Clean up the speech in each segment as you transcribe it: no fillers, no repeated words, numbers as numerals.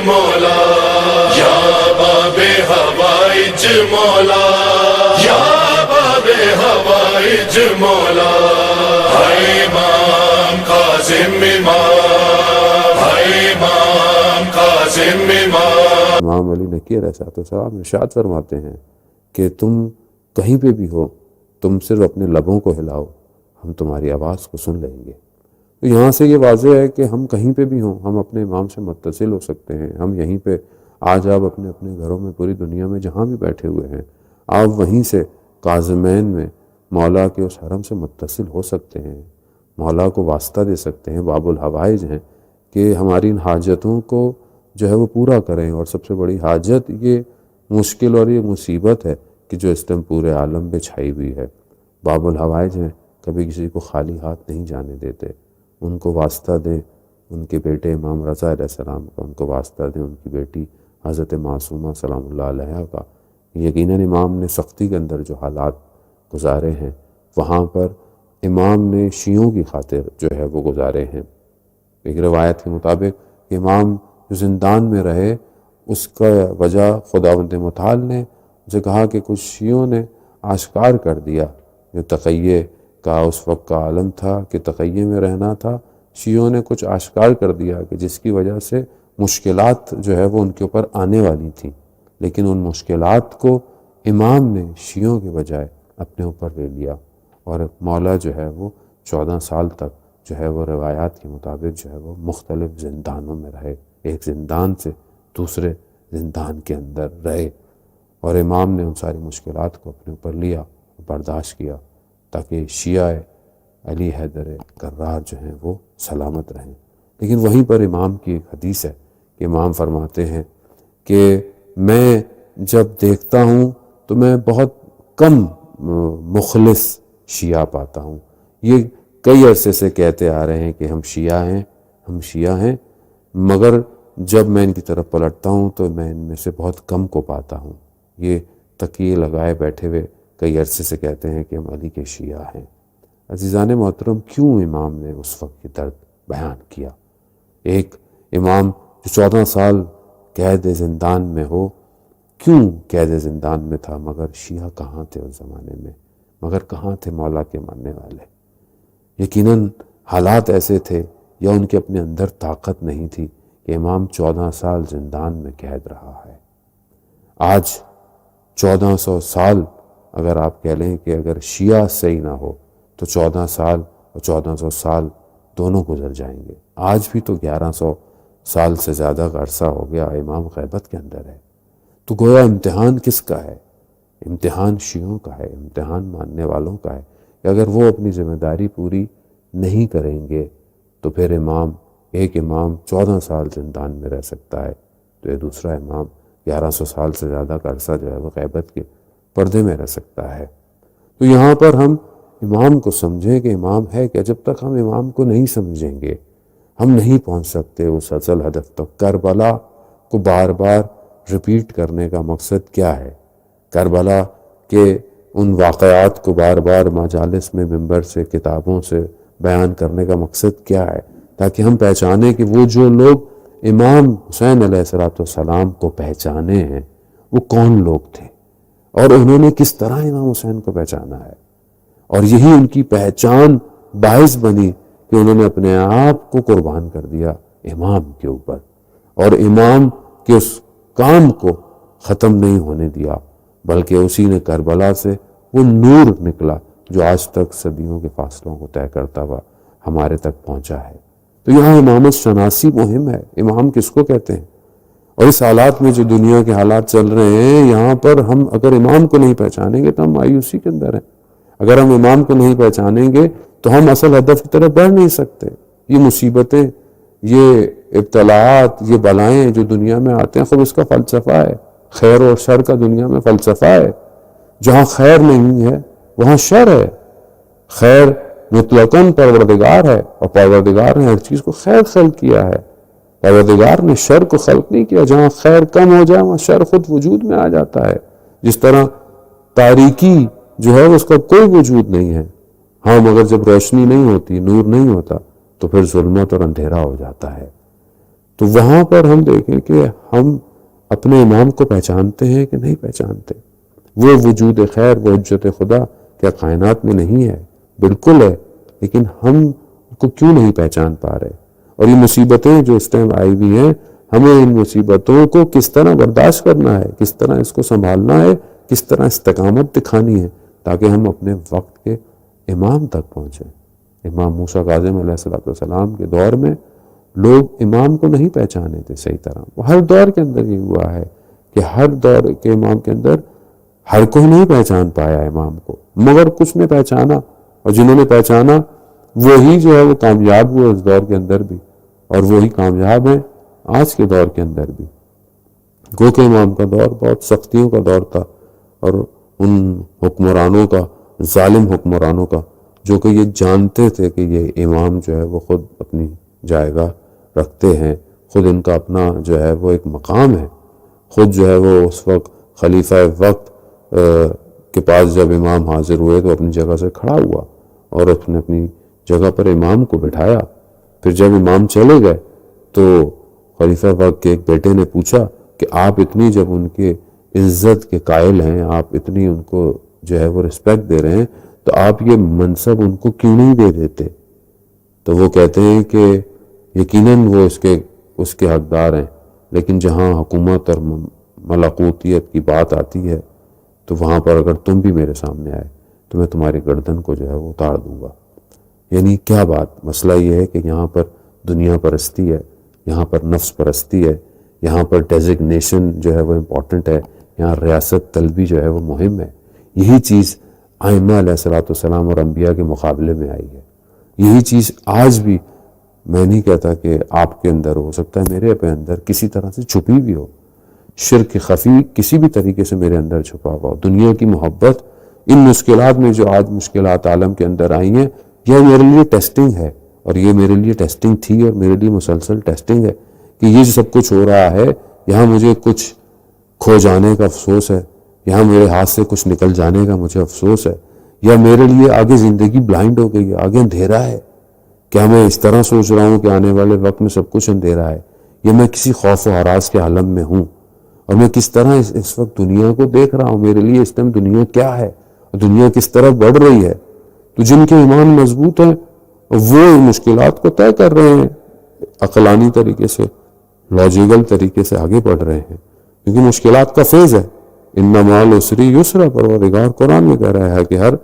مولا یا باب حوائج مولا یا باب حوائج مولا ہے امام کاظم امام ہے امام کاظم امام. امام علی نقی علیہ السلام ارشاد فرماتے ہیں کہ تم کہیں پہ بھی ہو، تم صرف اپنے لبوں کو ہلاؤ، ہم تمہاری آواز کو سن لیں گے. تو یہاں سے یہ واضح ہے کہ ہم کہیں پہ بھی ہوں ہم اپنے امام سے متصل ہو سکتے ہیں. ہم یہیں پہ آج آپ اپنے اپنے گھروں میں پوری دنیا میں جہاں بھی بیٹھے ہوئے ہیں، آپ وہیں سے کاظمین میں مولا کے اس حرم سے متصل ہو سکتے ہیں، مولا کو واسطہ دے سکتے ہیں. باب الحوائج ہیں کہ ہماری ان حاجتوں کو جو ہے وہ پورا کریں. اور سب سے بڑی حاجت یہ مشکل اور یہ مصیبت ہے کہ جو اس ٹائم پورے عالم پہ چھائی ہوئی ہے. باب الحوائج ہیں، کبھی کسی کو خالی ہاتھ نہیں جانے دیتے. ان کو واسطہ دیں، ان کے بیٹے امام رضا علیہ السلام کا ان کو واسطہ دیں، ان کی بیٹی حضرت معصومہ سلام اللہ علیہ کا. یقیناً امام نے سختی کے اندر جو حالات گزارے ہیں وہاں پر امام نے شیعوں کی خاطر جو ہے وہ گزارے ہیں. ایک روایت کے مطابق کہ امام جو زندان میں رہے اس کا وجہ خداوند متعال نے اسے کہا کہ کچھ شیعوں نے آشکار کر دیا. جو تقیہ کا اس وقت کا عالم تھا کہ تقیہ میں رہنا تھا، شیعوں نے کچھ آشکار کر دیا کہ جس کی وجہ سے مشکلات جو ہے وہ ان کے اوپر آنے والی تھیں. لیکن ان مشکلات کو امام نے شیعوں کے بجائے اپنے اوپر لے لیا اور مولا جو ہے وہ 14 سال تک جو ہے وہ روایات کے مطابق جو ہے وہ مختلف زندانوں میں رہے، ایک زندان سے دوسرے زندان کے اندر رہے. اور امام نے ان ساری مشکلات کو اپنے اوپر لیا، برداشت کیا تاکہ شیعہ علی حیدر کرار جو ہیں وہ سلامت رہیں. لیکن وہیں پر امام کی ایک حدیث ہے کہ امام فرماتے ہیں کہ میں جب دیکھتا ہوں تو میں بہت کم مخلص شیعہ پاتا ہوں. یہ کئی عرصے سے کہتے آ رہے ہیں کہ ہم شیعہ ہیں، مگر جب میں ان کی طرف پلٹتا ہوں تو میں ان میں سے بہت کم کو پاتا ہوں. یہ تکیے لگائے بیٹھے ہوئے کئی عرصے سے کہتے ہیں کہ ہم علی کے شیعہ ہیں. عزیزان محترم، کیوں امام نے اس وقت کی درد بیان کیا؟ ایک امام جو 14 سال قید زندان میں ہو، کیوں قید زندان میں تھا؟ مگر شیعہ کہاں تھے اس زمانے میں؟ مگر کہاں تھے مولا کے ماننے والے؟ یقیناً حالات ایسے تھے یا ان کے اپنے اندر طاقت نہیں تھی کہ امام 14 سال زندان میں قید رہا ہے. آج 1400 سال اگر آپ کہہ لیں کہ اگر شیعہ صحیح نہ ہو تو 14 سال اور 1400 سال دونوں گزر جائیں گے. آج بھی تو 1100 سال سے زیادہ کا عرصہ ہو گیا امام غیبت کے اندر ہے. تو گویا امتحان کس کا ہے؟ امتحان شیعوں کا ہے، امتحان ماننے والوں کا ہے کہ اگر وہ اپنی ذمہ داری پوری نہیں کریں گے تو پھر ایک امام 14 سال زندان میں رہ سکتا ہے تو یہ دوسرا امام 1100 سال سے زیادہ کا عرصہ جو ہے وہ غیبت کے پردے میں رہ سکتا ہے. تو یہاں پر ہم امام کو سمجھیں کہ امام ہے کہ جب تک ہم امام کو نہیں سمجھیں گے ہم نہیں پہنچ سکتے اس اصل ہدف تک. کربلا کو بار بار ریپیٹ کرنے کا مقصد کیا ہے؟ کربلا کے ان واقعات کو بار بار مجالس میں ممبر سے کتابوں سے بیان کرنے کا مقصد کیا ہے؟ تاکہ ہم پہچانیں کہ وہ جو لوگ امام حسین علیہ السلام کو پہچانے ہیں وہ کون لوگ تھے اور انہوں نے کس طرح امام حسین کو پہچانا ہے. اور یہی ان کی پہچان باعث بنی کہ انہوں نے اپنے آپ کو قربان کر دیا امام کے اوپر اور امام کے اس کام کو ختم نہیں ہونے دیا، بلکہ اسی نے کربلا سے وہ نور نکلا جو آج تک صدیوں کے فاصلوں کو طے کرتا ہوا ہمارے تک پہنچا ہے. تو یہاں امامت شناسی مہم ہے. امام کس کو کہتے ہیں؟ اور اس حالات میں جو دنیا کے حالات چل رہے ہیں یہاں پر ہم اگر امام کو نہیں پہچانیں گے تو ہم مایوسی کے اندر ہیں. اگر ہم امام کو نہیں پہچانیں گے تو ہم اصل ہدف کی طرف بڑھ نہیں سکتے. یہ مصیبتیں، یہ ابتلاعات، یہ بلائیں جو دنیا میں آتے ہیں، خب اس کا فلسفہ ہے. خیر اور شر کا دنیا میں فلسفہ ہے. جہاں خیر نہیں ہے وہاں شر ہے. خیر مطلقاً پروردگار ہے اور پروردگار نے ہر چیز کو خیر خلق کیا ہے. پروردگار نے شر کو خلق نہیں کیا. جہاں خیر کم ہو جائے وہاں شر خود وجود میں آ جاتا ہے. جس طرح تاریکی جو ہے اس کا کوئی وجود نہیں ہے، ہاں مگر جب روشنی نہیں ہوتی، نور نہیں ہوتا تو پھر ظلمت اور اندھیرا ہو جاتا ہے. تو وہاں پر ہم دیکھیں کہ ہم اپنے امام کو پہچانتے ہیں کہ نہیں پہچانتے. وہ وجود خیر، وہ حجت خدا کیا کائنات میں نہیں ہے؟ بالکل ہے، لیکن ہم کو کیوں نہیں پہچان پا رہے؟ اور یہ مصیبتیں جو اس ٹائم آئی ہوئی ہیں، ہمیں ان مصیبتوں کو کس طرح برداشت کرنا ہے، کس طرح اس کو سنبھالنا ہے، کس طرح استقامت دکھانی ہے، تاکہ ہم اپنے وقت کے امام تک پہنچیں. امام موسیٰ کاظم علیہ السلام کے دور میں لوگ امام کو نہیں پہچانے تھے صحیح طرح. وہ ہر دور کے اندر یہ ہوا ہے کہ ہر دور کے امام کے اندر ہر کوئی نہیں پہچان پایا امام کو، مگر کچھ نے پہچانا، اور جنہوں نے پہچانا وہی جو ہے وہ کامیاب ہوئے اس دور کے اندر بھی، اور وہی کامیاب ہیں آج کے دور کے اندر بھی. گو کہ امام کا دور بہت سختیوں کا دور تھا، اور ان حکمرانوں کا، ظالم حکمرانوں کا، جو کہ یہ جانتے تھے کہ یہ امام جو ہے وہ خود اپنی جائیگاہ رکھتے ہیں، خود ان کا اپنا جو ہے وہ ایک مقام ہے. خود جو ہے وہ اس وقت خلیفہ وقت کے پاس جب امام حاضر ہوئے تو اپنی جگہ سے کھڑا ہوا اور اس نے اپنی جگہ پر امام کو بٹھایا. پھر جب امام چلے گئے تو خلیفہ وقت کے ایک بیٹے نے پوچھا کہ آپ اتنی جب ان کے عزت کے قائل ہیں، آپ اتنی ان کو جو ہے وہ رسپیکٹ دے رہے ہیں، تو آپ یہ منصب ان کو کیوں نہیں دے دیتے؟ تو وہ کہتے ہیں کہ یقیناً وہ اس کے حقدار ہیں، لیکن جہاں حکومت اور ملکوتیت کی بات آتی ہے تو وہاں پر اگر تم بھی میرے سامنے آئے تو میں تمہاری گردن کو جو ہے وہ اتار دوں گا. یعنی کیا بات؟ مسئلہ یہ ہے کہ یہاں پر دنیا پرستی ہے، یہاں پر نفس پرستی ہے، یہاں پر ڈیزگنیشن جو ہے وہ امپورٹنٹ ہے، یہاں ریاست طلبی جو ہے وہ مہم ہے. یہی چیز ائمہ علیہ السلام اور انبیاء کے مقابلے میں آئی ہے. یہی چیز آج بھی، میں نہیں کہتا کہ آپ کے اندر ہو سکتا ہے میرے اپنے اندر کسی طرح سے چھپی بھی ہو، شرک خفی کسی بھی طریقے سے میرے اندر چھپا ہوا ہو. دنیا کی محبت ان مشکلات میں جو آج مشکلات عالم کے اندر آئی ہیں، یہ میرے لیے ٹیسٹنگ ہے، اور یہ میرے لیے ٹیسٹنگ تھی اور میرے لیے مسلسل ٹیسٹنگ ہے کہ یہ جو سب کچھ ہو رہا ہے، یہاں مجھے کچھ کھو جانے کا افسوس ہے، یہاں میرے ہاتھ سے کچھ نکل جانے کا مجھے افسوس ہے، یا میرے لیے آگے زندگی بلائنڈ ہو گئی ہے، آگے اندھیرا ہے. کیا میں اس طرح سوچ رہا ہوں کہ آنے والے وقت میں سب کچھ اندھیرا ہے، یا میں کسی خوف و ہراس کے عالم میں ہوں، اور میں کس طرح اس وقت دنیا کو دیکھ رہا ہوں، میرے لیے اس ٹائم دنیا کیا ہے، دنیا کس طرف بڑھ رہی ہے. تو جن کے ایمان مضبوط ہیں وہ مشکلات کو طے کر رہے ہیں، عقلانی طریقے سے، لاجیکل طریقے سے آگے بڑھ رہے ہیں، کیونکہ مشکلات کا فیض ہے. ان مع العسر یسرا، پروردگار قرآن میں کہہ رہا ہے کہ ہر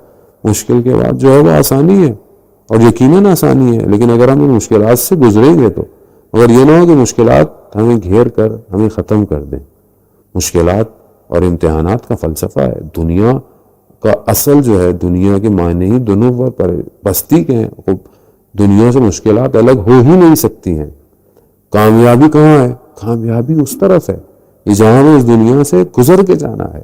مشکل کے بعد جو ہے وہ آسانی ہے، اور یقیناً آسانی ہے. لیکن اگر ہم ان مشکلات سے گزریں گے تو، اگر یہ نہ ہو کہ مشکلات ہمیں گھیر کر ہمیں ختم کر دیں. مشکلات اور امتحانات کا فلسفہ ہے. دنیا کا اصل جو ہے، دنیا کے معنی ہی دونوں پر بستی کے ہیں. دنیا سے مشکلات الگ ہو ہی نہیں سکتی ہیں. کامیابی کہاں ہے؟ کامیابی اس طرف ہے کہ جہاں وہ اس دنیا سے گزر کے جانا ہے.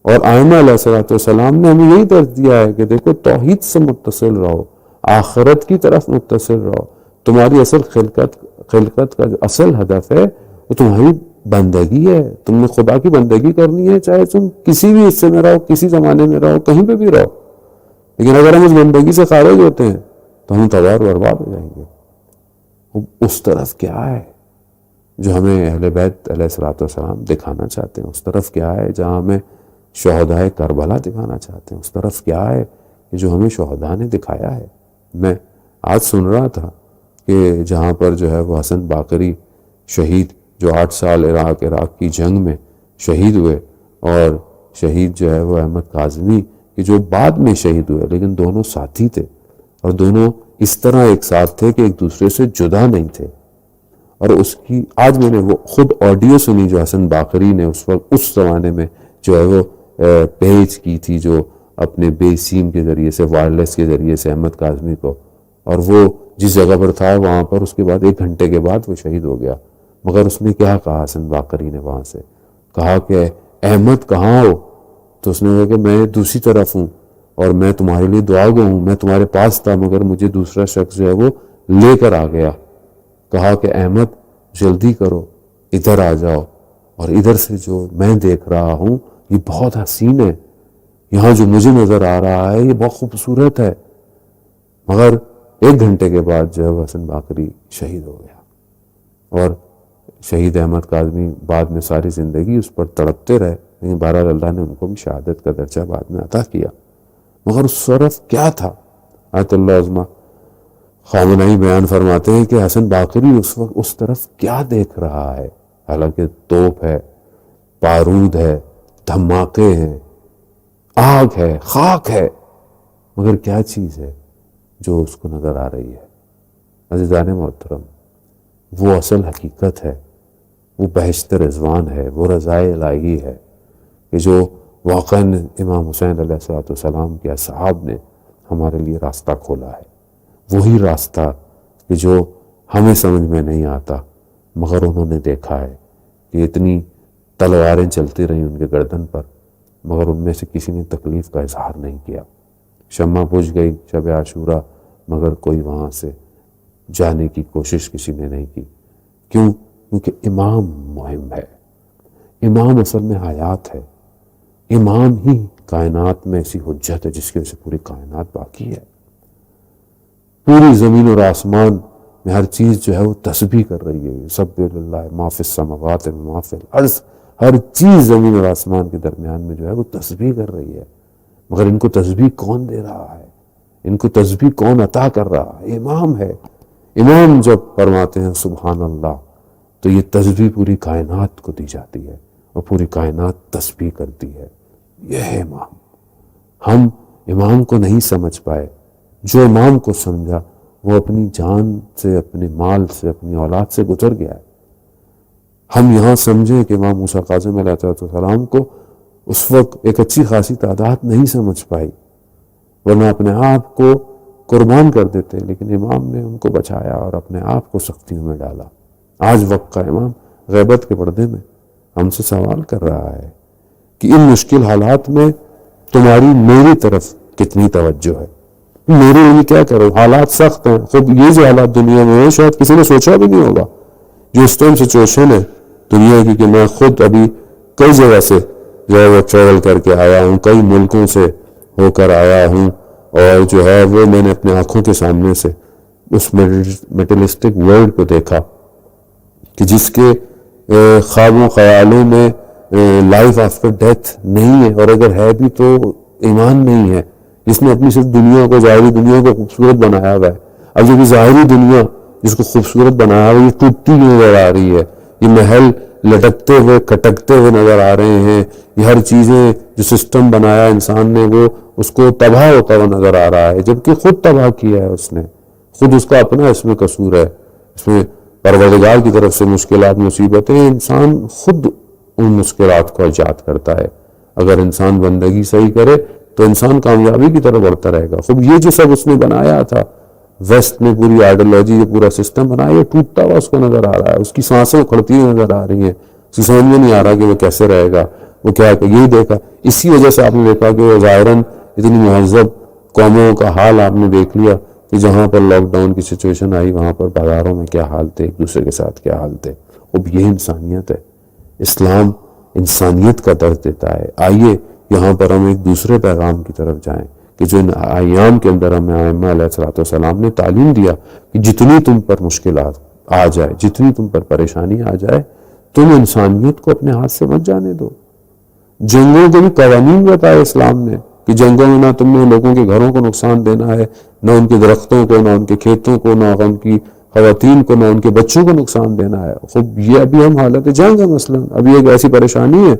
اور ائمہ علیہ السلام نے ہمیں یہی درس دیا ہے کہ دیکھو توحید سے متصل رہو، آخرت کی طرف متصل رہو. تمہاری اصل خلقت کا جو اصل ہدف ہے وہ تمہاری بندگی ہے. تم نے خدا کی بندگی کرنی ہے، چاہے تم کسی بھی حصے میں رہو، کسی زمانے میں رہو، کہیں پہ بھی رہو. لیکن اگر ہم اس بندگی سے خارج ہوتے ہیں تو ہم تباہ و برباد ہو جائیں گے. اس طرف کیا ہے جو ہمیں اہل بیت علیہ السلام دکھانا چاہتے ہیں؟ اس طرف کیا ہے جہاں ہمیں شہدائے کربلا دکھانا چاہتے ہیں؟ اس طرف کیا ہے جو ہمیں شہداء نے دکھایا ہے؟ میں آج سن رہا تھا کہ جہاں پر جو ہے وہ حسن باقری شہید، جو 8 سال عراق کی جنگ میں شہید ہوئے، اور شہید جو ہے وہ احمد کاظمی کہ جو بعد میں شہید ہوئے، لیکن دونوں ساتھی تھے، اور دونوں اس طرح ایک ساتھ تھے کہ ایک دوسرے سے جدا نہیں تھے. اور اس کی آج میں نے وہ خود آڈیو سنی جو حسن باقری نے اس وقت اس زمانے میں جو ہے وہ پیج کی تھی، جو اپنے بے سیم کے ذریعے سے، وائرلیس کے ذریعے سے احمد کاظمی کو، اور وہ جس جگہ پر تھا وہاں پر اس کے بعد 1 گھنٹے کے بعد وہ شہید ہو گیا. مگر اس نے کیا کہا؟ حسن باقری نے وہاں سے کہا کہ احمد کہاں ہو؟ تو اس نے کہا کہ میں دوسری طرف ہوں، اور میں تمہارے لیے دعا گو ہوں، میں تمہارے پاس تھا مگر مجھے دوسرا شخص جو ہے وہ لے کر آ گیا. کہا کہ احمد جلدی کرو، ادھر آ جاؤ، اور ادھر سے جو میں دیکھ رہا ہوں یہ بہت حسین ہے، یہاں جو مجھے نظر آ رہا ہے یہ بہت خوبصورت ہے. مگر 1 گھنٹے کے بعد جو ہے وہ حسن باقری شہید ہو گیا. اور شہید احمد کاظمی بعد میں ساری زندگی اس پر تڑپتے رہے، لیکن بہرحال اللہ نے ان کو بھی شہادت کا درجہ بعد میں عطا کیا۔ مگر اس طرف کیا تھا؟ آیت اللہ عظمیٰ خامنہی بیان فرماتے ہیں کہ حسن باقری اس وقت اس طرف کیا دیکھ رہا ہے؟ حالانکہ توپ ہے، بارود ہے، دھماکے ہیں، آگ ہے، خاک ہے، مگر کیا چیز ہے جو اس کو نظر آ رہی ہے؟ عزیزان محترم، وہ اصل حقیقت ہے، وہ بہشت رضوان ہے، وہ رضائے الہی ہے کہ جو واقعاً امام حسین علیہ السلام کے اصحاب نے ہمارے لیے راستہ کھولا ہے۔ وہی راستہ کہ جو ہمیں سمجھ میں نہیں آتا، مگر انہوں نے دیکھا ہے کہ اتنی تلواریں چلتی رہیں ان کے گردن پر، مگر ان میں سے کسی نے تکلیف کا اظہار نہیں کیا۔ شمع بجھ گئی شب عاشورہ، مگر کوئی وہاں سے جانے کی کوشش کسی نے نہیں کی۔ کیوں؟ کیونکہ امام مہم ہے، امام اصل میں حیات ہے، امام ہی کائنات میں ایسی حجت ہے جس کی وجہ سے پوری کائنات باقی ہے۔ پوری زمین اور آسمان میں ہر چیز جو ہے وہ تسبیح کر رہی ہے، یسبح للہ ما فی السماوات و ما فی الارض، ہر چیز زمین اور آسمان کے درمیان میں جو ہے وہ تسبیح کر رہی ہے، مگر ان کو تسبیح کون دے رہا ہے؟ ان کو تسبیح کون عطا کر رہا ہے؟ امام ہے۔ امام جب فرماتے ہیں سبحان اللہ تو یہ تسبیح پوری کائنات کو دی جاتی ہے اور پوری کائنات تسبیح کرتی ہے۔ یہ ہے امام۔ ہم امام کو نہیں سمجھ پائے، جو امام کو سمجھا وہ اپنی جان سے، اپنے مال سے، اپنی اولاد سے گزر گیا ہے۔ ہم یہاں سمجھیں کہ امام موسیٰ کاظم علیہ السلام کو اس وقت ایک اچھی خاصی تعداد نہیں سمجھ پائی، ورنہ اپنے آپ کو قربان کر دیتے، لیکن امام نے ان کو بچایا اور اپنے آپ کو سختیوں میں ڈالا۔ آج وقت کا امام غیبت کے پردے میں ہم سے سوال کر رہا ہے کہ ان مشکل حالات میں تمہاری میری طرف کتنی توجہ ہے؟ میرے لیے کیا کرو؟ حالات سخت ہیں، خود یہ جو حالات دنیا میں ہیں شاید کسی نے سوچا بھی نہیں ہوگا۔ جو اس ٹائم سچویشن ہے دنیا کی، کہ میں خود ابھی کئی جگہ سے جو ہے وہ ٹریول کر کے آیا ہوں، کئی ملکوں سے ہو کر آیا ہوں، اور جو ہے وہ میں نے اپنے آنکھوں کے سامنے سے اس میٹلسٹک ورلڈ کو دیکھا کہ جس کے خوابوں خیالوں میں لائف آفٹر ڈیتھ نہیں ہے، اور اگر ہے بھی تو ایمان نہیں ہے، جس نے اپنی صرف دنیا کو، ظاہری دنیا کو خوبصورت بنایا ہوا ہے۔ اب جو ظاہری دنیا جس کو خوبصورت بنایا ہوا ہے یہ ٹوٹتی ہوئی نظر آ رہی ہے، یہ محل لٹکتے ہوئے کھٹکتے ہوئے نظر آ رہے ہیں، یہ ہر چیزیں جو سسٹم بنایا انسان نے وہ اس کو تباہ ہوتا ہوا نظر آ رہا ہے، جبکہ خود تباہ کیا ہے اس نے، خود اس کا اپنا اس میں قصور ہے۔ اس میں پروردگار کی طرف سے مشکلات، مصیبتیں، انسان خود ان مشکلات کو ایجاد کرتا ہے۔ اگر انسان بندگی صحیح کرے تو انسان کامیابی کی طرف بڑھتا رہے گا۔ خود یہ جو سب اس نے بنایا تھا، ویسٹ میں پوری آئیڈیالوجی، یہ پورا سسٹم بنایا، یہ ٹوٹتا ہوا اس کو نظر آ رہا ہے، اس کی سانسیں اکھڑتی ہوئی نظر آ رہی ہیں، اس کی سمجھ میں نہیں آ رہا کہ وہ کیسے رہے گا، وہ کیا کہ یہی دیکھا۔ اسی وجہ سے آپ نے دیکھا کہ وہ ظاہراً اتنی مہذب قوموں کا حال آپ نے دیکھ لیا کہ جہاں پر لاک ڈاؤن کی سچویشن آئی وہاں پر بازاروں میں کیا حال تھے، ایک دوسرے کے ساتھ کیا حال تھے۔ اب یہ انسانیت ہے، اسلام انسانیت کا درس دیتا ہے۔ آئیے یہاں پر ہم ایک دوسرے پیغام کی طرف جائیں کہ جو ان ایام کے اندر ہمیں ائمہ علیہ السلام نے تعلیم دیا کہ جتنی تم پر مشکلات آ جائے، جتنی تم پر پریشانی آ جائے، تم انسانیت کو اپنے ہاتھ سے مت جانے دو۔ جنگوں کے بھی قوانین بتائے اسلام نے کہ جنگوں میں نہ تم نے لوگوں کے گھروں کو نقصان دینا ہے، نہ ان کے درختوں کو، نہ ان کے کھیتوں کو، نہ ان کی خواتین کو، نہ ان کے بچوں کو نقصان دینا ہے۔ خب یہ ابھی ہم حالت جنگ ہے، مثلا ابھی ایک ایسی پریشانی ہے،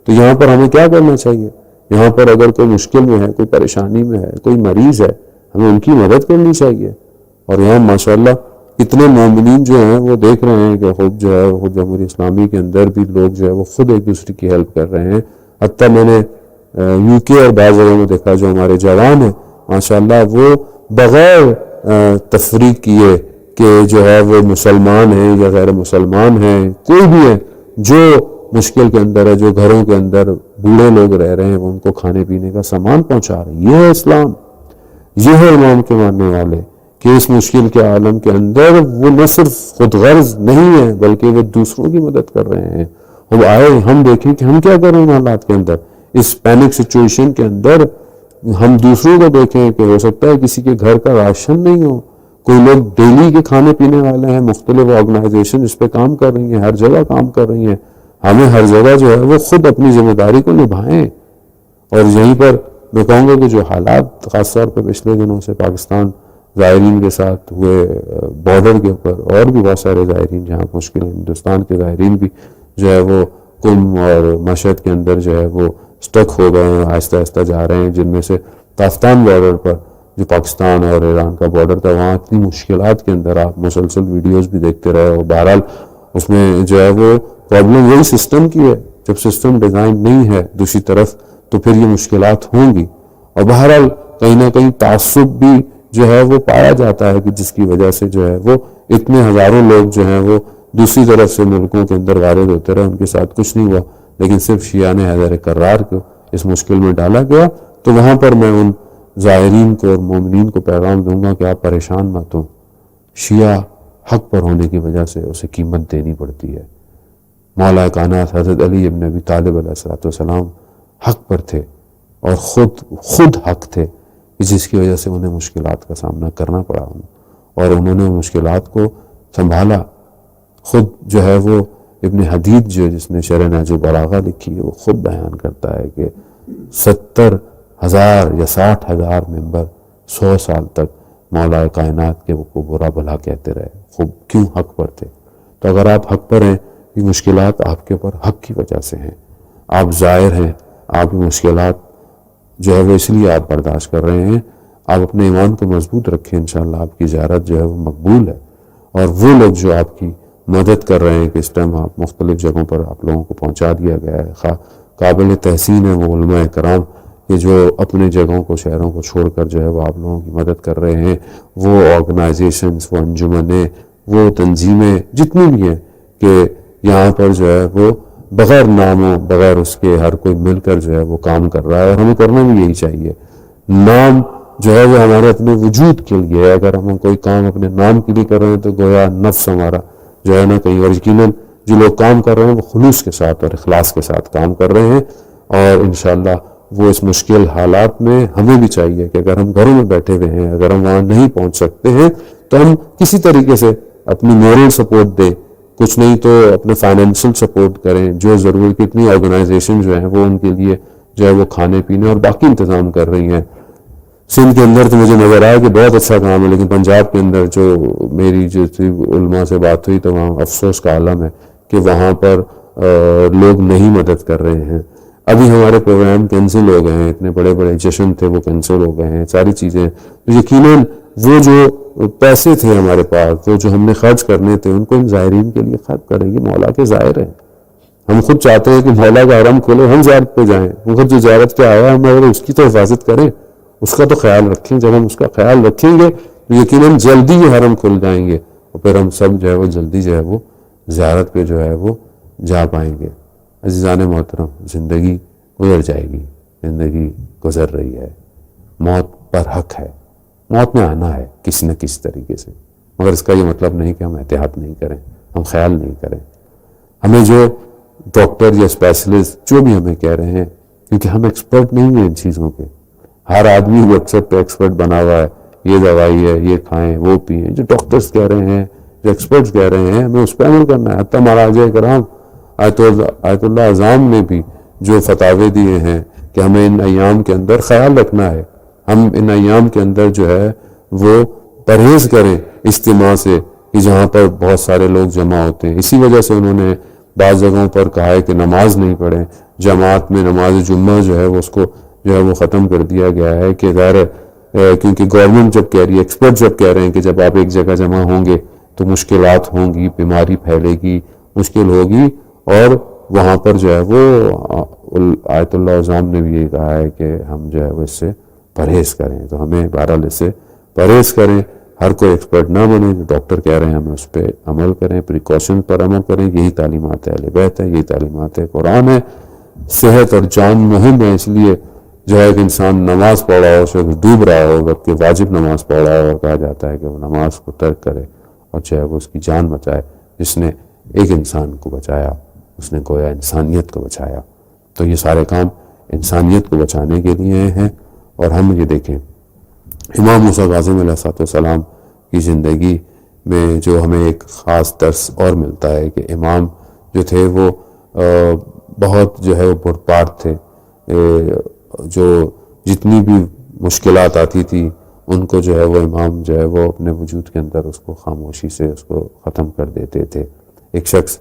تو یہاں پر ہمیں کیا کرنا چاہیے؟ یہاں پر اگر کوئی مشکل میں ہے، کوئی پریشانی میں ہے، کوئی مریض ہے، ہمیں ان کی مدد کرنی چاہیے۔ اور یہاں ماشاءاللہ اتنے مومنین جو ہیں وہ دیکھ رہے ہیں کہ خود جو ہے خود جمہوریہ اسلامی کے اندر بھی لوگ جو ہے وہ خود ایک دوسرے کی ہیلپ کر رہے ہیں۔ حتیٰ میں نے یو کے اور بعض جگہوں میں دیکھا جو ہمارے جوان ہیں ماشاءاللہ وہ بغیر تفریق کیے کہ جو ہے وہ مسلمان ہیں یا غیر مسلمان ہیں، کوئی بھی ہے جو مشکل کے اندر ہے، جو گھروں کے اندر بوڑھے لوگ رہ رہے ہیں، وہ ان کو کھانے پینے کا سامان پہنچا رہے ہیں۔ یہ ہے اسلام، یہ ہے امام کے ماننے والے کہ اس مشکل کے عالم کے اندر وہ نہ صرف خود غرض نہیں ہے بلکہ وہ دوسروں کی مدد کر رہے ہیں۔ اب آئے ہم دیکھیں کہ ہم کیا کر رہے ہیں حالات کے اندر، اس پینک سچویشن کے اندر ہم دوسروں کو دیکھیں کہ ہو سکتا ہے کسی کے گھر کا راشن نہیں ہو، کوئی لوگ ڈیلی کے کھانے پینے والے ہیں، مختلف آرگنائزیشن اس پہ کام کر رہی ہیں، ہر جگہ کام کر رہی ہیں. ہمیں ہر جگہ جو ہے وہ خود اپنی ذمہ داری کو نبھائیں. اور یہیں پر میں کہوں گا کہ جو حالات خاص طور پہ پچھلے دنوں سے پاکستان زائرین کے ساتھ ہوئے بارڈر کے اوپر، اور بھی بہت سارے زائرین جہاں مشکل ہیں، ہندوستان کے زائرین بھی جو ہے وہ کم اور مشہد کے اندر جو ہے وہ سٹک ہو گئے ہیں، آہستہ آہستہ جا رہے ہیں، جن میں سے تافتان بارڈر پر جو پاکستان اور ایران کا بارڈر تھا، وہاں اتنی مشکلات کے اندر آپ مسلسل ویڈیوز بھی دیکھتے رہے. اور بہرحال اس میں جو ہے وہ پرابلم وہی سسٹم کی ہے. جب سسٹم ڈیزائن نہیں ہے دوسری طرف تو پھر یہ مشکلات ہوں گی. اور بہرحال کہیں نہ کہیں تعصب بھی جو ہے وہ پایا جاتا ہے کہ جس کی وجہ سے جو ہے وہ اتنے ہزاروں لوگ جو ہیں وہ دوسری طرف سے ملکوں کے اندر وارد ہوتے رہے، ان کے ساتھ کچھ نہیں ہوا، لیکن صرف شیعہ حیدر کرار کو اس مشکل میں ڈالا گیا. تو وہاں پر میں ان زائرین کو اور مومنین کو پیغام دوں گا کہ آپ پریشان مت ہوں. شیعہ حق پر ہونے کی وجہ سے اسے قیمت دینی پڑتی ہے. مولا کائنات حضرت علی ابن ابی طالب علیہ السلام حق پر تھے اور خود حق تھے، جس کی وجہ سے انہیں مشکلات کا سامنا کرنا پڑا، اور انہوں نے مشکلات کو سنبھالا. خود جو ہے وہ ابن حدید جس نے شرح نہج البلاغہ لکھی ہے، وہ خود بیان کرتا ہے کہ 70,000 یا 60,000 ممبر 100 سال تک مولا کائنات کے وہ برا بھلا کہتے رہے. خوب کیوں؟ حق پر تھے. تو اگر آپ حق پر ہیں، یہ مشکلات آپ کے اوپر حق کی وجہ سے ہیں. آپ زائر ہیں، آپ کی مشکلات جو ہے وہ اس لیے آپ برداشت کر رہے ہیں. آپ اپنے ایمان کو مضبوط رکھیں، انشاءاللہ آپ کی زیارت جو ہے وہ مقبول ہے. اور وہ لوگ جو آپ کی مدد کر رہے ہیں کہ اس ٹائم آپ مختلف جگہوں پر آپ لوگوں کو پہنچا دیا گیا ہے، قابل تحسین ہے وہ علماء کرام کہ جو اپنے جگہوں کو، شہروں کو چھوڑ کر جو ہے وہ آپ لوگوں کی مدد کر رہے ہیں. وہ آرگنائزیشنز، وہ انجمنیں، وہ تنظیمیں جتنی بھی ہیں کہ یہاں پر جو ہے وہ بغیر ناموں، بغیر اس کے ہر کوئی مل کر جو ہے وہ کام کر رہا ہے. اور ہمیں کرنا بھی یہی چاہیے. نام جو ہے وہ ہمارے اپنے وجود کے لیے ہے. اگر ہم کوئی کام اپنے نام کے لیے کر رہے ہیں تو گویا نفس ہمارا جو ہے نا کہیں. اور یقیناً جو لوگ کام کر رہے ہیں وہ خلوص کے ساتھ اور اخلاص کے ساتھ کام کر رہے ہیں. اور انشاءاللہ وہ اس مشکل حالات میں ہمیں بھی چاہیے کہ اگر ہم گھروں میں بیٹھے ہوئے ہیں، اگر ہم وہاں نہیں پہنچ سکتے ہیں تو ہم کسی طریقے سے اپنی مورل سپورٹ دیں، کچھ نہیں تو اپنے فائنینشل سپورٹ کریں. جو ضرور کتنی آرگنائزیشن جو ہیں وہ ان کے لیے جو ہے وہ کھانے پینے اور باقی انتظام کر رہی ہیں. سندھ کے اندر تو مجھے نظر آیا کہ بہت اچھا کام ہے، لیکن پنجاب کے اندر جو میری جو علماء سے بات ہوئی تو وہاں افسوس کا عالم ہے کہ وہاں پر لوگ نہیں مدد کر رہے ہیں. ابھی ہمارے پروگرام کینسل ہو گئے ہیں، اتنے بڑے بڑے جشن تھے وہ کینسل ہو گئے ہیں، ساری چیزیں. یقیناً وہ جو پیسے تھے ہمارے پاس، وہ جو ہم نے خرچ کرنے تھے، ان کو ان زائرین کے لیے خرچ کریں. یہ مولا کے زائر ہیں. ہم خود چاہتے ہیں کہ مولا کا حرم کھولے، ہم زیارت پہ جائیں. وہ خود جو زیارت پہ آیا ہم اگر اس کی تو حفاظت کریں، اس کا تو خیال رکھیں. جب ہم اس کا خیال رکھیں گے تو یقیناً جلدی یہ حرم کھل جائیں گے، اور پھر ہم سب جو ہے وہ جلدی جو ہے وہ زیارت پہ جو ہے وہ جا پائیں گے. عزیزان محترم، زندگی گزر جائے گی، زندگی گزر رہی ہے. موت پر حق ہے، موت میں آنا ہے کسی نہ کسی طریقے سے. مگر اس کا یہ مطلب نہیں کہ ہم احتیاط نہیں کریں، ہم خیال نہیں کریں. ہمیں جو ڈاکٹر یا اسپیشلسٹ جو بھی ہمیں کہہ رہے ہیں، کیونکہ ہم ایکسپرٹ نہیں ہیں ان چیزوں کے. ہر آدمی واٹس پہ ایکسپرٹ بنا ہوا ہے، یہ دوائی ہے، یہ کھائیں، وہ پئیں. جو ڈاکٹرز کہہ رہے ہیں، جو ایکسپرٹس کہہ رہے ہیں، ہمیں اس پہ عمل کرنا ہے. حتیٰ مہاراجہ کرام آیت اللہ اعظم نے بھی جو فتاوے دیے ہیں کہ ہمیں ان ایام کے اندر خیال رکھنا ہے. ہم ان ایام کے اندر جو ہے وہ پرہیز کریں اجتماع سے کہ جہاں پر بہت سارے لوگ جمع ہوتے ہیں. اسی وجہ سے انہوں نے بعض جگہوں پر کہا ہے کہ نماز نہیں پڑھیں. جماعت میں نماز جمعہ جو ہے وہ اس کو جو ہے وہ ختم کر دیا گیا ہے کہ ظاہر کیونکہ گورنمنٹ جب کہہ رہی ہے، ایکسپرٹ جب کہہ رہے ہیں کہ جب آپ ایک جگہ جمع ہوں گے تو مشکلات ہوں گی، بیماری پھیلے گی، مشکل ہوگی. اور وہاں پر جو ہے وہ آیت اللہ اعظم نے بھی یہ کہا ہے کہ ہم جو ہے وہ اس سے پرہیز کریں. تو ہمیں بہرحال اس سے پرہیز کریں. ہر کوئی ایکسپرٹ نہ بنے. جو ڈاکٹر کہہ رہے ہیں ہمیں اس پہ عمل کریں، پریکاشن پر عمل کریں. یہی تعلیمات اہل بیت ہے، یہی تعلیمات قرآن ہے. صحت اور جان مہم ہے، اس لیے جو ہے کہ انسان نماز پڑھ رہا ہو، شخص ڈوب رہا ہو، جبکہ واجب نماز پڑھ رہا ہو، اور کہا جاتا ہے کہ وہ نماز کو ترک کرے اور جو ہے وہ اس کی جان بچائے. جس نے ایک انسان کو بچایا اس نے گویا انسانیت کو بچایا. تو یہ سارے کام انسانیت کو بچانے کے لیے ہیں. اور ہم یہ دیکھیں، امام موسیٰ کاظم علیہ السلام کی زندگی میں جو ہمیں ایک خاص درس اور ملتا ہے کہ امام جو تھے وہ بہت جو ہے وہ پرپاٹ تھے، جو جتنی بھی مشکلات آتی تھی ان کو جو ہے وہ امام جو ہے وہ اپنے وجود کے اندر اس کو خاموشی سے اس کو ختم کر دیتے تھے۔ ایک شخص،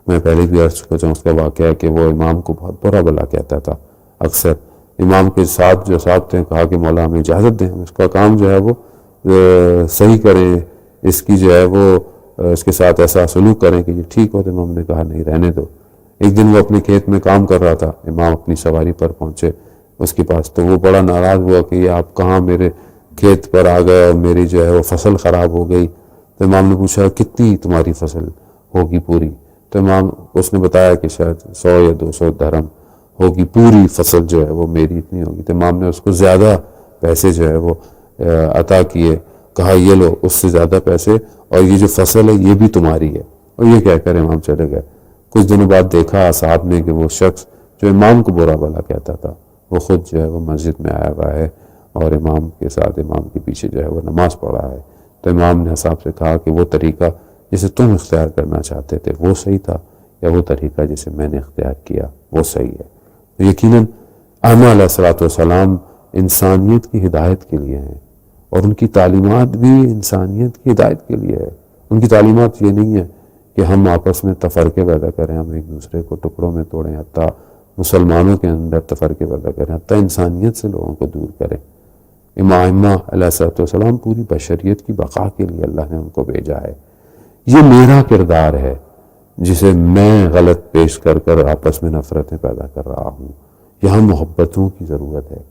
میں پہلے بھی عرض چکا ہوں، اس کا واقعہ ہے کہ وہ امام کو بہت برا بلا کہتا تھا۔ اکثر امام کے ساتھ جو صاحب تھے کہا کہ مولا ہمیں اجازت دیں، ہم اس کا کام جو ہے وہ صحیح کریں، اس کی جو ہے وہ اس کے ساتھ ایسا سلوک کریں کہ یہ ٹھیک ہو۔ تو امام نے کہا نہیں، رہنے دو۔ ایک دن وہ اپنے کھیت میں کام کر رہا تھا، امام اپنی سواری پر پہنچے اس کے پاس، تو وہ بڑا ناراض ہوا کہ یہ آپ کہاں میرے کھیت پر آ گئے اور میری جو ہے وہ فصل خراب ہو گئی۔ تو امام نے پوچھا کتنی تمہاری فصل ہوگی پوری؟ تو امام اس نے بتایا کہ شاید 100 یا 200 درہم ہوگی پوری فصل جو ہے وہ میری اتنی ہوگی۔ تو امام نے اس کو زیادہ پیسے جو ہے وہ عطا کیے، کہا یہ لو اس سے زیادہ پیسے، اور یہ جو فصل ہے یہ بھی تمہاری ہے۔ اور یہ کہہ کر امام چلے گئے۔ کچھ دنوں بعد دیکھا صاحب نے کہ وہ شخص جو امام کو برا بھلا کہتا تھا وہ خود جو ہے وہ مسجد میں آیا ہوا ہے اور امام کے ساتھ امام کے پیچھے جو ہے وہ نماز پڑھا ہے۔ تو امام نے صاحب سے کہا کہ وہ طریقہ جسے تم اختیار کرنا چاہتے تھے وہ صحیح تھا یا وہ طریقہ جسے میں نے اختیار کیا وہ صحیح ہے؟ تو یقیناً ائمہ علیہ الصلوۃ والسلام انسانیت کی ہدایت کے لیے ہیں، اور ان کی تعلیمات بھی انسانیت کی ہدایت کے لیے ہے۔ ان کی تعلیمات یہ نہیں ہے کہ ہم آپس میں تفرقے پیدا کریں، ہم ایک دوسرے کو ٹکڑوں میں توڑیں، حتیٰ مسلمانوں کے اندر تفرقے پیدا کریں، حتیٰ انسانیت سے لوگوں کو دور کریں۔ ائمہ علیہ الصلوۃ والسلام پوری بشریت کی بقا کے لیے اللہ نے ان کو بھیجا ہے۔ یہ میرا کردار ہے جسے میں غلط پیش کر کر آپس میں نفرتیں پیدا کر رہا ہوں۔ یہاں محبتوں کی ضرورت ہے،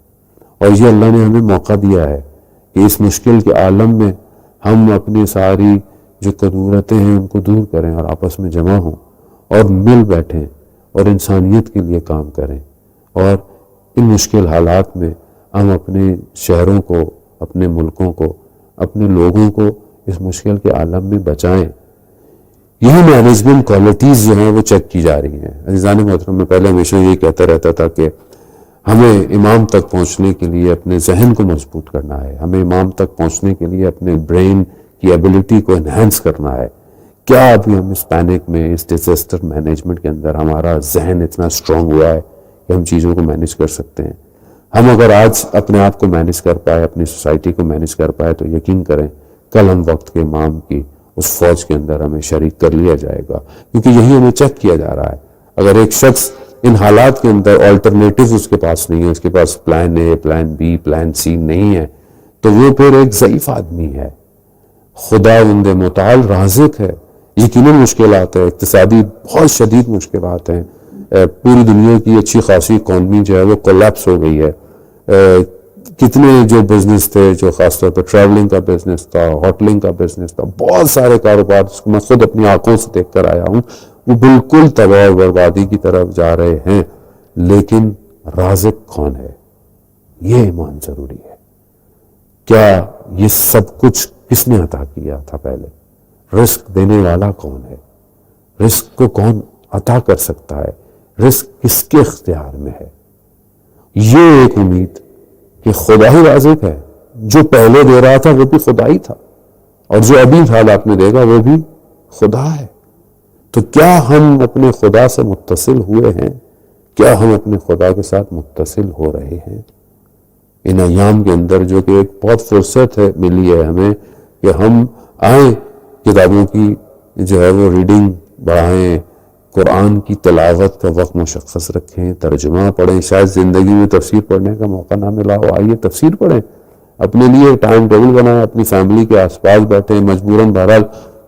اور یہ اللہ نے ہمیں موقع دیا ہے کہ اس مشکل کے عالم میں ہم اپنی ساری جو قدورتیں ہیں ان کو دور کریں اور آپس میں جمع ہوں اور مل بیٹھیں اور انسانیت کے لیے کام کریں، اور ان مشکل حالات میں ہم اپنے شہروں کو، اپنے ملکوں کو، اپنے لوگوں کو اس مشکل کے عالم میں بچائیں۔ یہی مینجمنٹ کوالٹیز جو ہیں وہ چیک کی جا رہی ہیں۔ عزیزان محترم، میں پہلے ہمیشہ یہی کہتا رہتا تھا کہ ہمیں امام تک پہنچنے کے لیے اپنے ذہن کو مضبوط کرنا ہے، ہمیں امام تک پہنچنے کے لیے اپنے برین کی ایبلٹی کو انہینس کرنا ہے۔ کیا ابھی ہم اس پینک میں، اس ڈیزاسٹر مینجمنٹ کے اندر ہمارا ذہن اتنا اسٹرانگ ہوا ہے کہ ہم چیزوں کو مینج کر سکتے ہیں؟ ہم اگر آج اپنے آپ کو مینج کر پائے، اپنی سوسائٹی کو مینج کر پائے، تو یقین کریں کل ہم وقت کے امام کی اس فوج کے اندر ہمیں شریک کر لیا جائے گا، کیونکہ یہی ہمیں چیک کیا جا رہا ہے۔ اگر ایک شخص ان حالات کے اندر آلٹرنیٹیو اس کے پاس نہیں ہے، اس کے پاس plan a, plan be, plan سی نہیں ہے، تو وہ پھر ایک ضعیف آدمی ہے۔ خداوند متعال رازق ہے، یقیناً مشکلات ہیں، اقتصادی بہت شدید مشکلات ہیں، پوری دنیا کی اچھی خاصی اکانومی جو ہے وہ کولیپس ہو گئی ہے۔ کتنے جو بزنس تھے، جو خاص طور پر ٹریولنگ کا بزنس تھا، ہوٹلنگ کا بزنس تھا، بہت سارے کاروبار جس کو میں خود اپنی آنکھوں سے دیکھ کر آیا ہوں، وہ بالکل تباہ و بربادی کی طرف جا رہے ہیں۔ لیکن رازق کون ہے؟ یہ ایمان ضروری ہے۔ کیا یہ سب کچھ کس نے عطا کیا تھا؟ پہلے رزق دینے والا کون ہے؟ رزق کو کون عطا کر سکتا ہے؟ رزق کس کے اختیار میں ہے؟ یہ ایک امید کہ خدا ہی رازق ہے، جو پہلے دے رہا تھا وہ بھی خدا ہی تھا، اور جو ابھی حالات میں دے گا وہ بھی خدا ہے۔ تو کیا ہم اپنے خدا سے متصل ہوئے ہیں؟ کیا ہم اپنے خدا کے ساتھ متصل ہو رہے ہیں؟ ان ایام کے اندر جو کہ ایک بہت فرصت ہے ملی ہے ہمیں کہ ہم آئیں، کتابوں کی جو ہے وہ ریڈنگ بڑھائیں، قرآن کی تلاوت کا وقت مشخص رکھیں، ترجمہ پڑھیں۔ شاید زندگی میں تفسیر پڑھنے کا موقع نہ ملا ہو، آئیے تفسیر پڑھیں، اپنے لیے ٹائم ٹیبل بنائیں، اپنی فیملی کے آس پاس بیٹھیں۔ مجبوراً بہرحال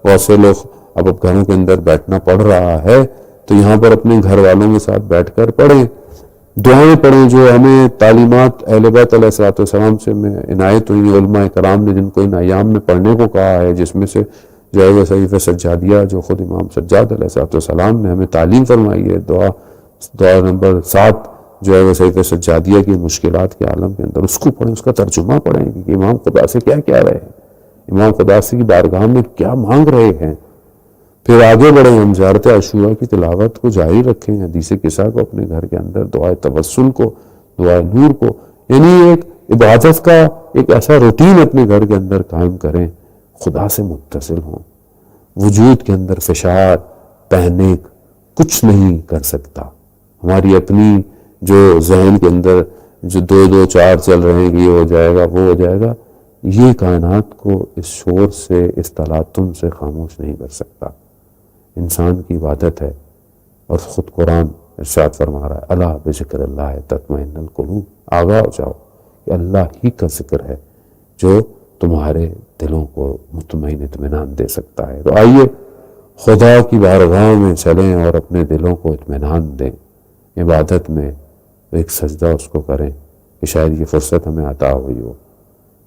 بہت سے لوگ اب گھروں کے اندر بیٹھنا پڑ رہا ہے، تو یہاں پر اپنے گھر والوں کے ساتھ بیٹھ کر پڑھیں، دعائیں پڑھیں جو ہمیں تعلیمات اہل بیت علیہ الصلوۃ والسلام سے عنایت ہوئی، علماء کرام نے جن کو ان ایام میں پڑھنے کو کہا ہے، جس میں سے جو ہے وہ صحیفہ سجادیہ جو خود امام سجاد علیہ الصلوۃ والسلام نے ہمیں تعلیم فرمائی ہے، دعا نمبر 7 جو ہے وہ صحیفہ سجادیہ کی مشکلات کے عالم کے اندر، اس کو پڑھیں، اس کا ترجمہ پڑھیں کہ امام خدا سے کیا کہہ رہے ہیں، امام خدا سے کی بارگاہ میں کیا مانگ رہے ہیں۔ پھر آگے بڑھیں، ہم زیارت عاشوراء کی تلاوت کو جاری رکھیں، حدیث قصہ کو اپنے گھر کے اندر، دعائے توسل کو، دعائے نور کو، یعنی ایک عبادت کا ایک ایسا روٹین اپنے گھر کے اندر قائم کریں خدا سے متصل ہوں۔ وجود کے اندر فشار پینک کچھ نہیں کر سکتا۔ ہماری اپنی جو ذہن کے اندر جو دو دو چار چل رہے ہیں کہ یہ ہو جائے گا وہ ہو جائے گا، یہ کائنات کو اس شور سے، اس تلاطم سے خاموش نہیں کر سکتا۔ انسان کی عبادت ہے، اور خود قرآن ارشاد فرما رہا ہے الا بذکر اللہ تطمئن القلوب، آگاہ ہو جاؤ کہ اللہ ہی کا ذکر ہے جو تمہارے دلوں کو مطمئن اطمینان دے سکتا ہے۔ تو آئیے خدا کی بارگاہ میں چلیں اور اپنے دلوں کو اطمینان دیں، عبادت میں ایک سجدہ اس کو کریں کہ شاید یہ فرصت ہمیں عطا ہوئی ہو۔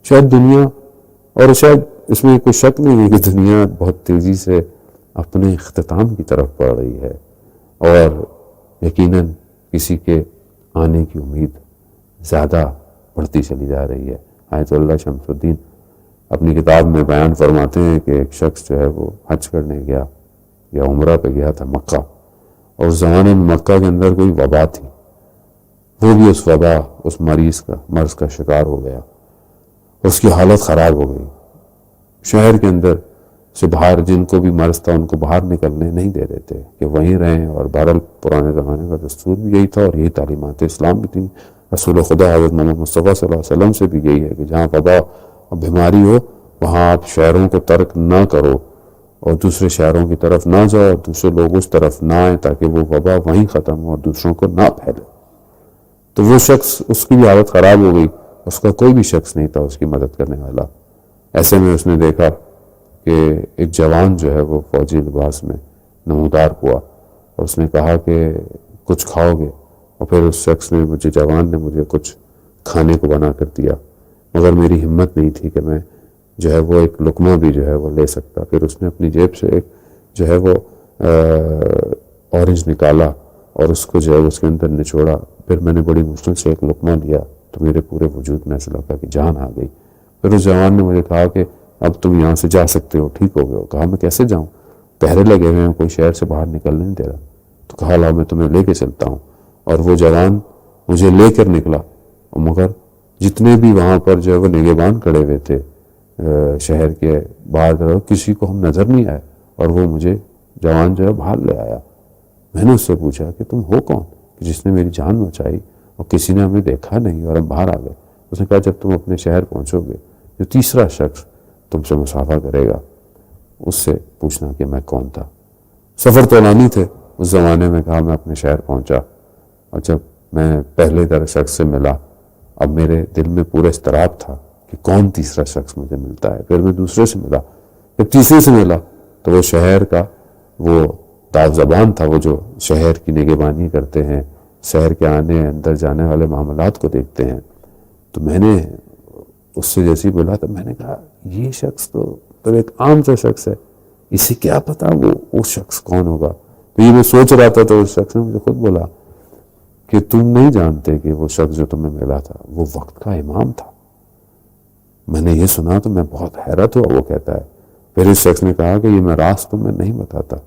شاید دنیا، اور شاید اس میں کوئی شک نہیں ہے کہ دنیا بہت تیزی سے اپنے اختتام کی طرف بڑھ رہی ہے، اور یقیناً کسی کے آنے کی امید زیادہ بڑھتی چلی جا رہی ہے۔ آیت اللہ شمس الدین اپنی کتاب میں بیان فرماتے ہیں کہ ایک شخص جو ہے وہ حج کرنے گیا یا عمرہ پہ گیا تھا مکہ، اور اس زمانے میں مکہ کے اندر کوئی وبا تھی، وہ بھی اس وبا، اس مرض کا شکار ہو گیا، اس کی حالت خراب ہو گئی۔ شہر کے اندر سے باہر جن کو بھی مرض تھا ان کو باہر نکلنے نہیں دے رہے تھے کہ وہیں رہیں، اور بہرحال پرانے زمانے کا دستور بھی یہی تھا اور یہی تعلیمات اسلام بھی تھیں۔ رسول خدا حضرت محمد مصطفیٰ صلی اللہ علیہ وسلم سے بھی یہی ہے کہ جہاں وبا اور بیماری ہو وہاں آپ شہروں کو ترک نہ کرو اور دوسرے شہروں کی طرف نہ جاؤ، اور دوسرے لوگ اس طرف نہ آئیں تاکہ وہ وبا وہیں ختم ہو اور دوسروں کو نہ پھیلے۔ تو وہ شخص، اس کی بھی حالت خراب ہو گئی، اس کا کوئی بھی شخص نہیں تھا اس کی مدد کرنے والا۔ ایسے میں اس نے دیکھا کہ ایک جوان جو ہے وہ فوجی لباس میں نمودار ہوا، اور اس نے کہا کہ کچھ کھاؤ گے؟ اور پھر اس شخص نے جوان نے مجھے کچھ کھانے کو بنا کر دیا، مگر میری ہمت نہیں تھی کہ میں جو ہے وہ ایک لقمہ بھی جو ہے وہ لے سکتا۔ پھر اس نے اپنی جیب سے ایک جو ہے وہ اورنج نکالا اور اس کو جو ہے اس کے اندر نچوڑا، پھر میں نے بڑی مشکل سے ایک لقمہ لیا تو میرے پورے وجود میں ایسا لگا کہ جان آ گئی۔ پھر اس جوان نے مجھے کہا کہ اب تم یہاں سے جا سکتے ہو، ٹھیک ہو گئے ہو۔ کہا میں کیسے جاؤں؟ پہرے لگے ہوئے ہیں، کوئی شہر سے باہر نکلنے نہیں دے رہا۔ تو کہا لا میں تمہیں لے کے چلتا ہوں، اور وہ جوان مجھے لے کر نکلا، مگر جتنے بھی وہاں پر جو ہے وہ نگہبان کھڑے ہوئے تھے شہر کے باہر، کسی کو ہم نظر نہیں آئے، اور وہ مجھے جوان جو ہے باہر لے آیا۔ میں نے اس سے پوچھا کہ تم ہو کون کہ جس نے میری جان بچائی، اور کسی نے ہمیں دیکھا نہیں اور ہم باہر آ گئے۔ اس نے کہا جب تم اپنے شہر پہنچو گے جو تیسرا شخص تم سے مصافحہ کرے گا اس سے پوچھنا کہ میں کون تھا۔ سفر طولانی تھے اس زمانے میں۔ کہا میں اپنے شہر پہنچا، اور جب میں پہلے در شخص سے ملا، اب میرے دل میں پورا اضطراب تھا کہ کون تیسرا شخص مجھے ملتا ہے۔ پھر میں دوسرے سے ملا، جب تیسرے سے ملا تو وہ شہر کا وہ داو زبان تھا، وہ جو شہر کی نگہبانی کرتے ہیں، شہر کے آنے اندر جانے والے معاملات کو دیکھتے ہیں۔ تو میں نے اس سے جیسی بولا تو میں نے کہا یہ شخص تو ایک عام سا شخص ہے، اسے کیا پتا وہ شخص کون ہوگا۔ تو یہ میں سوچ رہا تھا تو اس شخص نے مجھے خود بولا کہ تم نہیں جانتے کہ وہ شخص جو تمہیں ملا تھا وہ وقت کا امام تھا۔ میں نے یہ سنا تو میں بہت حیرت ہوا۔ وہ کہتا ہے پھر اس شخص نے کہا کہ یہ میں راز تمہیں نہیں بتاتا،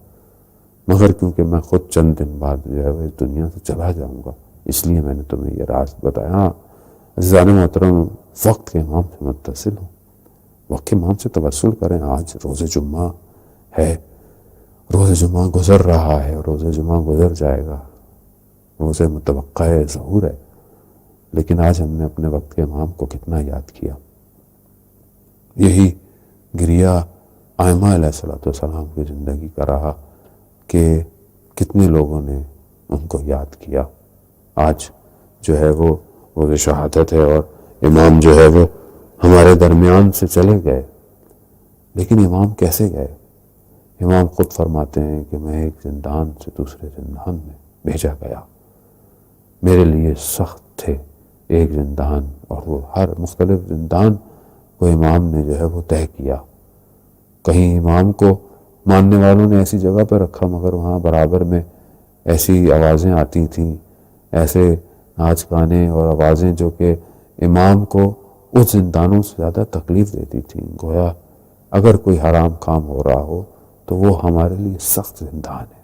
مگر کیونکہ میں خود چند دن بعد جو ہے وہ اس دنیا سے چلا جاؤں گا، اس لیے میں نے تمہیں یہ راز بتایا۔ ہاں عزیزان محترم، وقت کے امام سے متصل ہوں، وقت کے امام سے توسل کریں۔ آج روز جمعہ ہے، روز جمعہ گزر رہا ہے، روز جمعہ گزر جائے گا، روز متوقع ظہور ہے، لیکن آج ہم نے اپنے وقت کے امام کو کتنا یاد کیا۔ یہی گریہ ائمہ علیہ السلام کی زندگی کا رہا کہ کتنے لوگوں نے ان کو یاد کیا۔ آج جو ہے وہ روز شہادت ہے اور امام جو ہے وہ ہمارے درمیان سے چلے گئے، لیکن امام کیسے گئے؟ امام خود فرماتے ہیں کہ میں ایک زندان سے دوسرے زندان میں بھیجا گیا، میرے لیے سخت تھے ایک زندان، اور وہ ہر مختلف زندان کو امام نے جو ہے وہ طے کیا۔ کہیں امام کو ماننے والوں نے ایسی جگہ پہ رکھا مگر وہاں برابر میں ایسی آوازیں آتی تھیں، ایسے ناچ گانے اور آوازیں جو کہ امام کو اس زندانوں سے زیادہ تکلیف دیتی تھیں۔ گویا اگر کوئی حرام کام ہو رہا ہو تو وہ ہمارے لیے سخت زندان ہے۔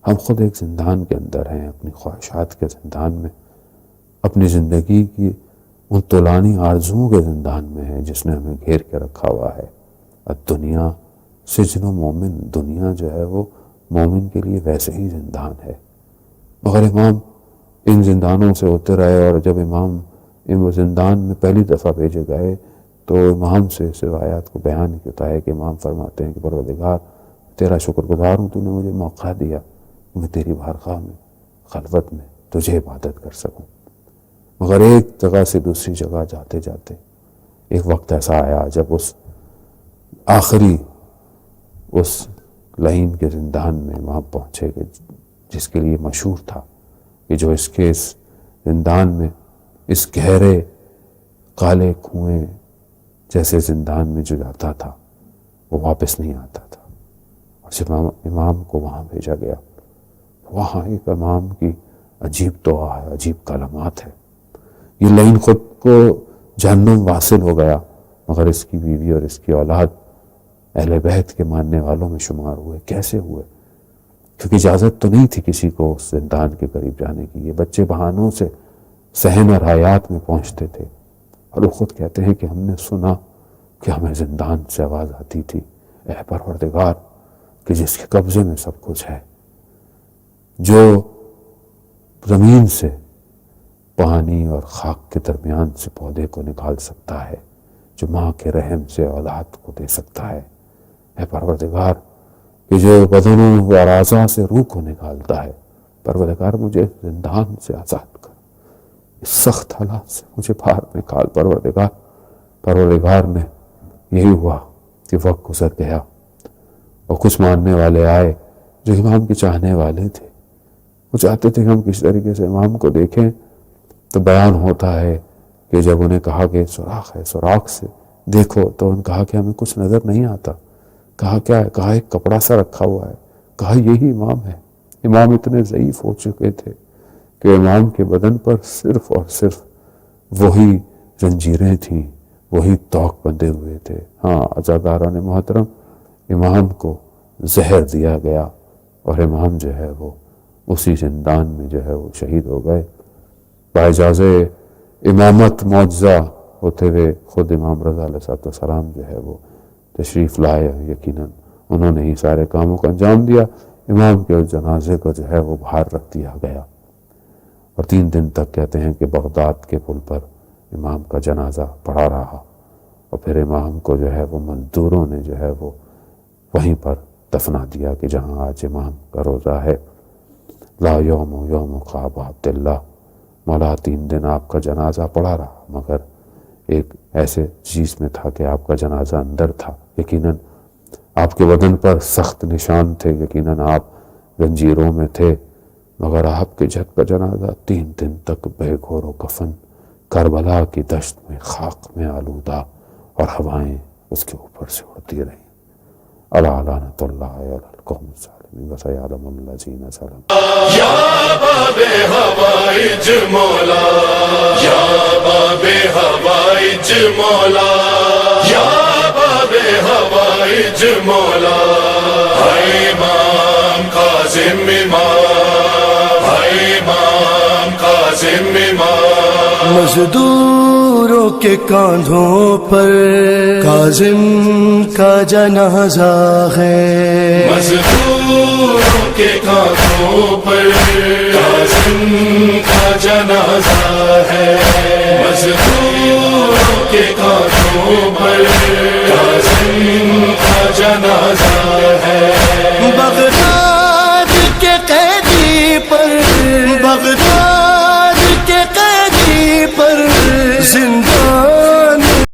ہم خود ایک زندان کے اندر ہیں، اپنی خواہشات کے زندان میں، اپنی زندگی کی ان طولانی آرزوؤں کے زندان میں ہیں جس نے ہمیں گھیر کے رکھا ہوا ہے۔ الدنیا سجن مومن، دنیا جو ہے وہ مومن کے لیے ویسے ہی زندان ہے۔ مگر امام ان زندانوں سے ہوتے رہے، اور جب امام ان زندان میں پہلی دفعہ بھیجے گئے تو امام سے اس روایات کو بیان ہوتا ہے کہ امام فرماتے ہیں کہ پروردگار تیرا شکر گزار ہوں، تو نے مجھے موقع دیا کہ میں تیری بارگاہ میں خلوت میں تجھے عبادت کر سکوں۔ مگر ایک جگہ سے دوسری جگہ جاتے جاتے ایک وقت ایسا آیا جب اس آخری اس لعین کے زندان میں وہاں پہنچے کہ جس کے لیے مشہور تھا کہ جو اس کے اس زندان میں اس گہرے کالے کنویں جیسے زندان میں جو جاتا تھا وہ واپس نہیں آتا تھا۔ اور جب امام کو وہاں بھیجا گیا، وہاں ایک امام کی عجیب دعا ہے، عجیب کلمات ہے۔ یہ لعین خود کو جہنم واصل ہو گیا، مگر اس کی بیوی اور اس کی اولاد اہل بیت کے ماننے والوں میں شمار ہوئے۔ کیسے ہوئے؟ کیونکہ اجازت تو نہیں تھی کسی کو اس زندان کے قریب جانے کی۔ یہ بچے بہانوں سے صحن اور حیات میں پہنچتے تھے، اور وہ خود کہتے ہیں کہ ہم نے سنا کہ ہمیں زندان سے آواز آتی تھی، اے پروردگار کہ جس کے قبضے میں سب کچھ ہے، جو زمین سے پانی اور خاک کے درمیان سے پودے کو نکال سکتا ہے، جو ماں کے رحم سے اولاد کو دے سکتا ہے، اے پروردگار کہ جو بدنوں اور اعضاء سے روح کو نکالتا ہے، پروردگار مجھے زندان سے آزاد کر، اس سخت حالات سے مجھے باہر نکال پروردگار۔ پروردگار نے یہی ہوا کہ وقت گزر گیا اور کچھ ماننے والے آئے جو امام کے چاہنے والے تھے۔ وہ چاہتے تھے کہ ہم کس طریقے سے امام کو دیکھیں، تو بیان ہوتا ہے کہ جب انہیں کہا کہ سوراخ ہے، سوراخ سے دیکھو، تو انہوں نے کہا کہ ہمیں کچھ نظر نہیں آتا۔ کہا کیا ہے؟ کہا ایک کپڑا سا رکھا ہوا ہے۔ کہا یہی امام ہے۔ امام اتنے ضعیف ہو چکے تھے کہ امام کے بدن پر صرف اور صرف وہی زنجیریں تھیں، وہی توق بندھے ہوئے تھے۔ ہاں عزاداران محترم، امام کو زہر دیا گیا اور امام جو ہے وہ اسی زندان میں جو ہے وہ شہید ہو گئے۔ باعجاز امامت معجزہ ہوتے ہوئے خود امام رضا علیہ السلام جو ہے وہ تشریف لائے۔ یقیناً انہوں نے ہی سارے کاموں کو انجام دیا۔ امام کے اس جنازے کو جو ہے وہ باہر رکھ دیا گیا، اور 3 دن تک کہتے ہیں کہ بغداد کے پل پر امام کا جنازہ پڑا رہا، اور پھر امام کو جو ہے وہ مزدوروں نے جو ہے وہ وہیں پر دفنا دیا کہ جہاں آج امام کا روزہ ہے۔ لا یوم یوم خواب عبداللہ، مولا 3 دن آپ کا جنازہ پڑا رہا، مگر ایک ایسے چیز میں تھا کہ آپ کا جنازہ اندر تھا۔ یقیناً آپ کے بدن پر سخت نشان تھے، یقیناً آپ زنجیروں میں تھے، مگر آپ کے جھٹ کا جنازہ 3 دن تک بے گور و کفن کربلا کی دشت میں خاک میں آلودہ، اور ہوائیں اس کے اوپر سے اڑتی رہیں۔ الا لعنۃ اللہ علی القوم الظالمین وسیعلم الذین ظلموا۔ یا باب ہوائج مولا، یا باب ہوائج مولا، یا باب ہوائج مولا، ہے امام کاظم امام، ہے امام کاظم امام۔ مزدوروں کے کاندھوں پر کاظم کا جنازہ ہے، مزدوروں کے کاندھوں پر کاظم کا جنازہ ہے، مزدوروں کے کاندھوں پر کاظم کا جنازہ ہے۔ بغداد کے قیدی پر بغداد